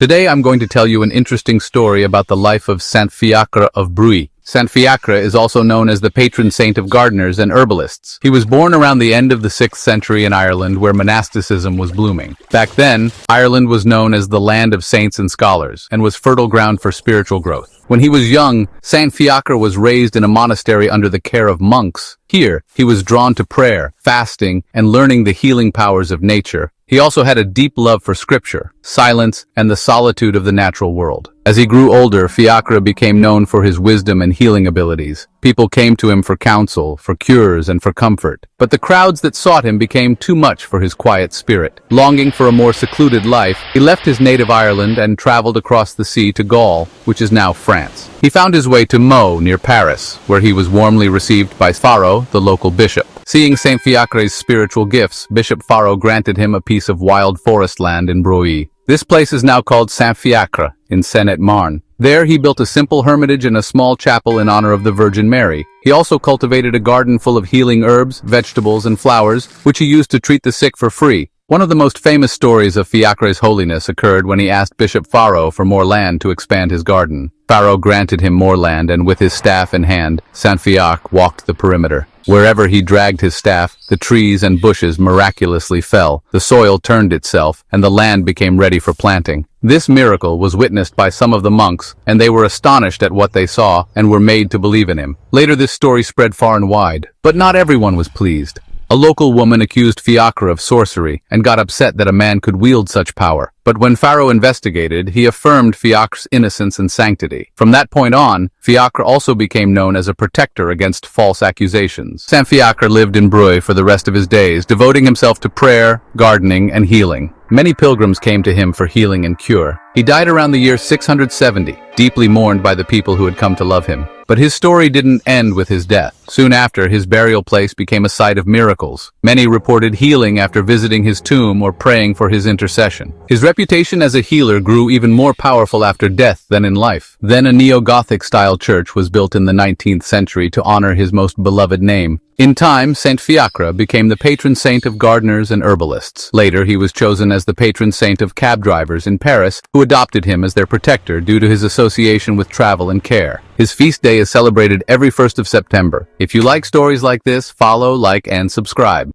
Today I'm going to tell you an interesting story about the life of Saint Fiacre of Breuil. Saint Fiacre is also known as the patron saint of gardeners and herbalists. He was born around the end of the 6th century in Ireland, where monasticism was blooming. Back then, Ireland was known as the land of saints and scholars, and was fertile ground for spiritual growth. When he was young, Saint Fiacre was raised in a monastery under the care of monks. Here, he was drawn to prayer, fasting, and learning the healing powers of nature. He also had a deep love for scripture, silence, and the solitude of the natural world. As he grew older, Fiacre became known for his wisdom and healing abilities. People came to him for counsel, for cures, and for comfort. But the crowds that sought him became too much for his quiet spirit. Longing for a more secluded life, he left his native Ireland and traveled across the sea to Gaul, which is now France. He found his way to Meaux, near Paris, where he was warmly received by Faro, the local bishop. Seeing Saint Fiacre's spiritual gifts, Bishop Faro granted him a piece of wild forest land in Breuil. This place is now called Saint Fiacre, in Seine-et-Marne. There he built a simple hermitage and a small chapel in honor of the Virgin Mary. He also cultivated a garden full of healing herbs, vegetables, and flowers, which he used to treat the sick for free. One of the most famous stories of Fiacre's holiness occurred when he asked Bishop Faro for more land to expand his garden. Faro granted him more land, and with his staff in hand, Saint Fiacre walked the perimeter. Wherever he dragged his staff, the trees and bushes miraculously fell, the soil turned itself, and the land became ready for planting. This miracle was witnessed by some of the monks, and they were astonished at what they saw and were made to believe in him. Later this story spread far and wide, but not everyone was pleased. A local woman accused Fiacre of sorcery and got upset that a man could wield such power. But when Faro investigated, he affirmed Fiacre's innocence and sanctity. From that point on, Fiacre also became known as a protector against false accusations. Saint Fiacre lived in Breuil for the rest of his days, devoting himself to prayer, gardening, and healing. Many pilgrims came to him for healing and cure. He died around the year 670, deeply mourned by the people who had come to love him. But his story didn't end with his death. Soon after, his burial place became a site of miracles. Many reported healing after visiting his tomb or praying for his intercession. His reputation as a healer grew even more powerful after death than in life. Then a neo-Gothic-style church was built in the 19th century to honor his most beloved name. In time, Saint Fiacre became the patron saint of gardeners and herbalists. Later, he was chosen as the patron saint of cab drivers in Paris, who adopted him as their protector due to his association with travel and care. His feast day is celebrated every 1st of September. If you like stories like this, follow, like, and subscribe.